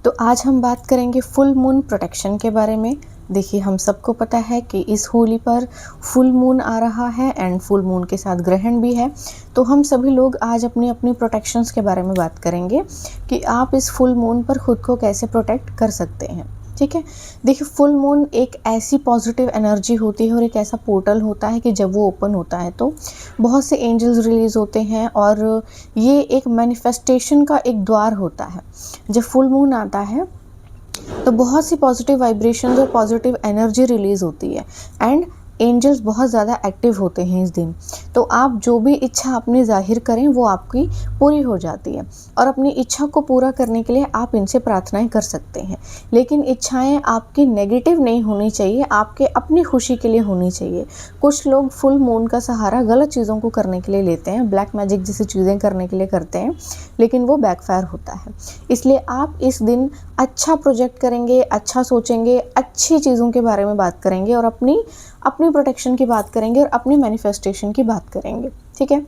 तो आज हम बात करेंगे फुल मून प्रोटेक्शन के बारे में। देखिए, हम सबको पता है कि इस होली पर फुल मून आ रहा है एंड फुल मून के साथ ग्रहण भी है। तो हम सभी लोग आज अपनी अपनी प्रोटेक्शंस के बारे में बात करेंगे कि आप इस फुल मून पर खुद को कैसे प्रोटेक्ट कर सकते हैं। ठीक है, देखिए, फुल मून एक ऐसी पॉजिटिव एनर्जी होती है और एक ऐसा पोर्टल होता है कि जब वो ओपन होता है तो बहुत से एंजल्स रिलीज़ होते हैं और ये एक मैनिफेस्टेशन का एक द्वार होता है। जब फुल मून आता है तो बहुत सी पॉजिटिव वाइब्रेशंस और पॉजिटिव एनर्जी रिलीज़ होती है एंड एंजल्स बहुत ज़्यादा एक्टिव होते हैं इस दिन। तो आप जो भी इच्छा अपनी जाहिर करें वो आपकी पूरी हो जाती है और अपनी इच्छा को पूरा करने के लिए आप इनसे प्रार्थनाएं कर सकते हैं। लेकिन इच्छाएं आपकी नेगेटिव नहीं होनी चाहिए, आपके अपनी खुशी के लिए होनी चाहिए। कुछ लोग फुल मून का सहारा गलत चीज़ों को करने के लिए लेते हैं, ब्लैक मैजिक जैसी चीज़ें करने के लिए करते हैं, लेकिन वो बैकफायर होता है। इसलिए आप इस दिन अच्छा प्रोजेक्ट करेंगे, अच्छा सोचेंगे, अच्छी चीज़ों के बारे में बात करेंगे और अपनी प्रोटेक्शन की बात करेंगे और अपनी मैनिफेस्टेशन की बात करेंगे। ठीक है,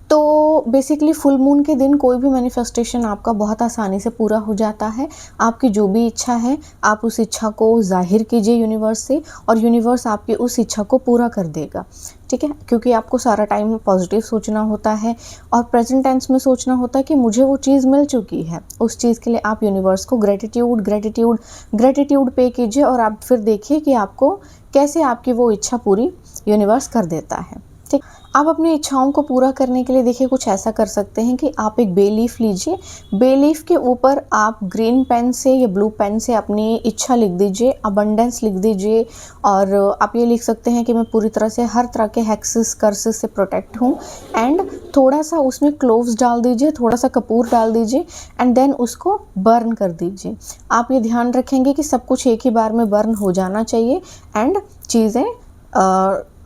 तो बेसिकली फुल मून के दिन कोई भी मैनिफेस्टेशन आपका बहुत आसानी से पूरा हो जाता है। आपकी जो भी इच्छा है आप उस इच्छा को जाहिर कीजिए यूनिवर्स से और यूनिवर्स आपकी उस इच्छा को पूरा कर देगा। ठीक है, क्योंकि आपको सारा टाइम पॉजिटिव सोचना होता है और प्रेजेंट टेंस में सोचना होता है कि मुझे वो चीज़ मिल चुकी है। उस चीज़ के लिए आप यूनिवर्स को ग्रेटिट्यूड पे कीजिए और आप फिर देखिए कि आपको कैसे आपकी वो इच्छा पूरी यूनिवर्स कर देता है। ठीक, आप अपनी इच्छाओं को पूरा करने के लिए देखिए कुछ ऐसा कर सकते हैं कि आप एक बे लीफ लीजिए। बे लीफ के ऊपर आप ग्रीन पेन से या ब्लू पेन से अपनी इच्छा लिख दीजिए, अबंडेंस लिख दीजिए और आप ये लिख सकते हैं कि मैं पूरी तरह से हर तरह के हेक्सेस कर्सेस से प्रोटेक्ट हूँ एंड थोड़ा सा उसमें क्लोव्स डाल दीजिए, थोड़ा सा कपूर डाल दीजिए एंड देन उसको बर्न कर दीजिए। आप ये ध्यान रखेंगे कि सब कुछ एक ही बार में बर्न हो जाना चाहिए एंड चीज़ें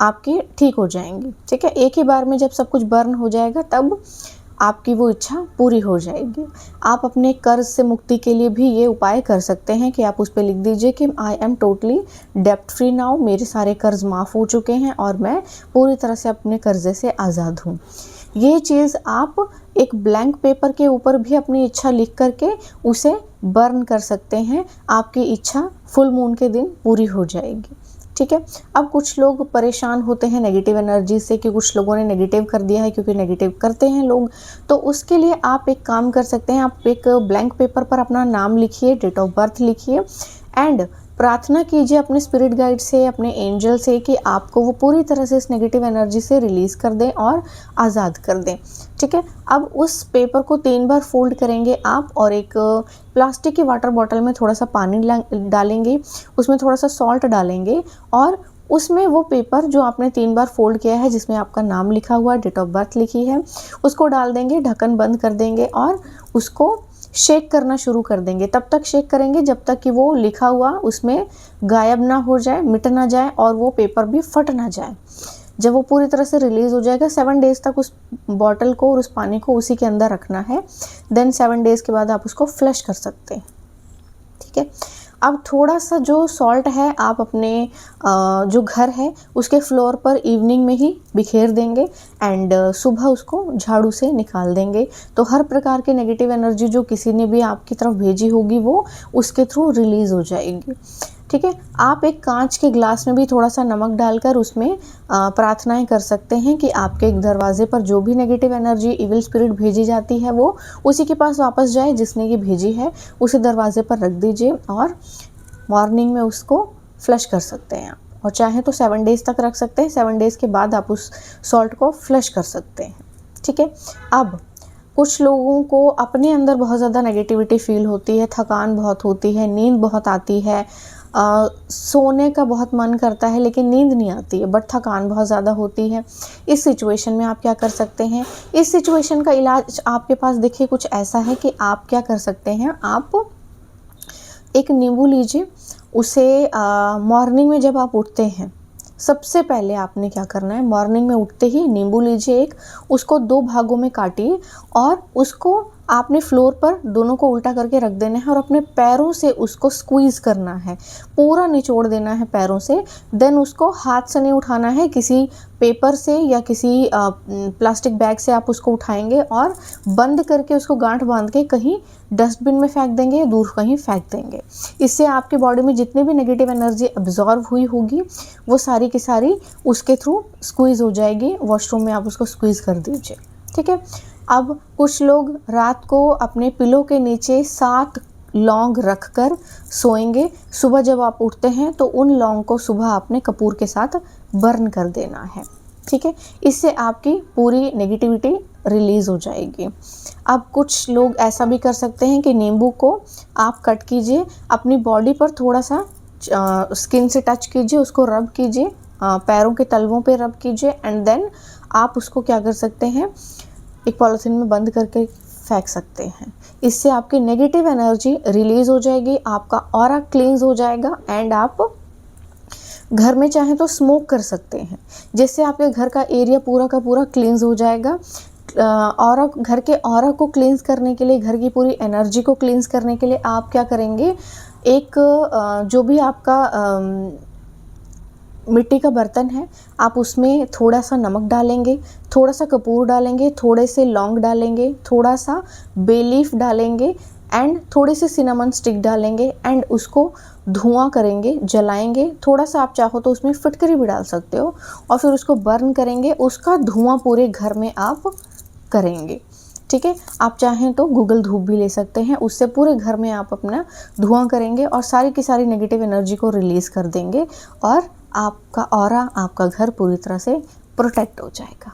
आपकी ठीक हो जाएंगी। ठीक है, एक ही बार में जब सब कुछ बर्न हो जाएगा तब आपकी वो इच्छा पूरी हो जाएगी। आप अपने कर्ज से मुक्ति के लिए भी ये उपाय कर सकते हैं कि आप उस पर लिख दीजिए कि आई एम टोटली डेप्ट फ्री नाउ, मेरे सारे कर्ज माफ़ हो चुके हैं और मैं पूरी तरह से अपने कर्जे से आज़ाद हूँ। ये चीज़ आप एक ब्लैंक पेपर के ऊपर भी अपनी इच्छा लिख करके उसे बर्न कर सकते हैं। आपकी इच्छा फुल मून के दिन पूरी हो जाएगी। ठीक है, अब कुछ लोग परेशान होते हैं नेगेटिव एनर्जी से कि कुछ लोगों ने नेगेटिव कर दिया है, क्योंकि नेगेटिव करते हैं लोग। तो उसके लिए आप एक काम कर सकते हैं, आप एक ब्लैंक पेपर पर अपना नाम लिखिए, डेट ऑफ बर्थ लिखिए एंड प्रार्थना कीजिए अपने स्पिरिट गाइड से, अपने एंजल से कि आपको वो पूरी तरह से इस नेगेटिव एनर्जी से रिलीज़ कर दें और आज़ाद कर दें। ठीक है, अब उस पेपर को 3 बार फोल्ड करेंगे आप और एक प्लास्टिक की वाटर बॉटल में थोड़ा सा पानी डालेंगे, उसमें थोड़ा सा सॉल्ट डालेंगे और उसमें वो पेपर जो आपने 3 बार फोल्ड किया है, जिसमें आपका नाम लिखा हुआ है, डेट ऑफ बर्थ लिखी है, उसको डाल देंगे, ढक्कन बंद कर देंगे और उसको शेक करना शुरू कर देंगे। तब तक शेक करेंगे जब तक कि वो लिखा हुआ उसमें गायब ना हो जाए, मिट ना जाए और वो पेपर भी फट ना जाए। जब वो पूरी तरह से रिलीज़ हो जाएगा, 7 डेज़ तक उस बॉटल को और उस पानी को उसी के अंदर रखना है। देन 7 डेज़ के बाद आप उसको फ्लश कर सकते हैं। ठीक है, अब थोड़ा सा जो सॉल्ट है आप अपने जो घर है उसके फ्लोर पर इवनिंग में ही बिखेर देंगे एंड सुबह उसको झाड़ू से निकाल देंगे। तो हर प्रकार की नेगेटिव एनर्जी जो किसी ने भी आपकी तरफ भेजी होगी वो उसके थ्रू रिलीज़ हो जाएगी। ठीक है, आप एक कांच के ग्लास में भी थोड़ा सा नमक डालकर उसमें प्रार्थनाएं कर सकते हैं कि आपके एक दरवाजे पर जो भी नेगेटिव एनर्जी, इविल स्पिरिट भेजी जाती है वो उसी के पास वापस जाए जिसने ये भेजी है, उसे दरवाजे पर रख दीजिए और मॉर्निंग में उसको फ्लश कर सकते हैं आप। और चाहे तो 7 डेज़ तक रख सकते हैं, 7 डेज़ के बाद आप उस सॉल्ट को फ्लश कर सकते हैं। ठीक है, अब कुछ लोगों को अपने अंदर बहुत ज़्यादा नेगेटिविटी फील होती है, थकान बहुत होती है, नींद बहुत आती है, सोने का बहुत मन करता है लेकिन नींद नहीं आती है, बट थकान बहुत ज़्यादा होती है। इस सिचुएशन में आप क्या कर सकते हैं? इस सिचुएशन का इलाज आपके पास देखिए कुछ ऐसा है कि आप क्या कर सकते हैं, आप एक नींबू लीजिए, उसे मॉर्निंग में जब आप उठते हैं सबसे पहले आपने क्या करना है, मॉर्निंग में उठते ही नींबू लीजिए एक, उसको 2 भागों में काटिए और उसको आपने फ्लोर पर दोनों को उल्टा करके रख देना है और अपने पैरों से उसको स्क्वीज़ करना है, पूरा निचोड़ देना है पैरों से। देन उसको हाथ से नहीं उठाना है, किसी पेपर से या किसी प्लास्टिक बैग से आप उसको उठाएंगे और बंद करके उसको गांठ बांध के कहीं डस्टबिन में फेंक देंगे या दूर कहीं फेंक देंगे। इससे आपके बॉडी में जितनी भी नेगेटिव एनर्जी अब्जॉर्व हुई होगी वो सारी की सारी उसके थ्रू स्क्वीज़ हो जाएगी। वॉशरूम में आप उसको स्क्वीज़ कर दीजिए, ठीक है। अब कुछ लोग रात को अपने पिलो के नीचे 7 लौंग रखकर सोएंगे। सुबह जब आप उठते हैं तो उन लौंग को सुबह आपने कपूर के साथ बर्न कर देना है, ठीक है। इससे आपकी पूरी नेगेटिविटी रिलीज़ हो जाएगी। अब कुछ लोग ऐसा भी कर सकते हैं कि नींबू को आप कट कीजिए, अपनी बॉडी पर थोड़ा सा स्किन से टच कीजिए, उसको रब कीजिए, पैरों के तलवों पे रब कीजिए एंड देन आप उसको क्या कर सकते हैं, एक पॉलिथीन में बंद करके फेंक सकते हैं। इससे आपकी नेगेटिव एनर्जी रिलीज़ हो जाएगी, आपका ऑरा क्लींस हो जाएगा एंड आप घर में चाहें तो स्मोक कर सकते हैं, जिससे आपके घर का एरिया पूरा का पूरा क्लींस हो जाएगा। ऑरा, घर के ऑरा को क्लींस करने के लिए, घर की पूरी एनर्जी को क्लींस करने के लिए आप क्या करेंगे, एक जो भी आपका मिट्टी का बर्तन है आप उसमें थोड़ा सा नमक डालेंगे, थोड़ा सा कपूर डालेंगे, थोड़े से लौंग डालेंगे, थोड़ा सा बे लीफ डालेंगे एंड थोड़ी सी सिनेमन स्टिक डालेंगे एंड उसको धुआं करेंगे, जलाएंगे। थोड़ा सा आप चाहो तो उसमें फिटकरी भी डाल सकते हो और फिर उसको बर्न करेंगे। उसका धुआं पूरे घर में आप करेंगे, ठीक है। आप चाहें तो गूगल धूप भी ले सकते हैं, उससे पूरे घर में आप अपना धुआं करेंगे और सारी की सारी नेगेटिव एनर्जी को रिलीज़ कर देंगे और आपका ऑरा, आपका घर पूरी तरह से प्रोटेक्ट हो जाएगा।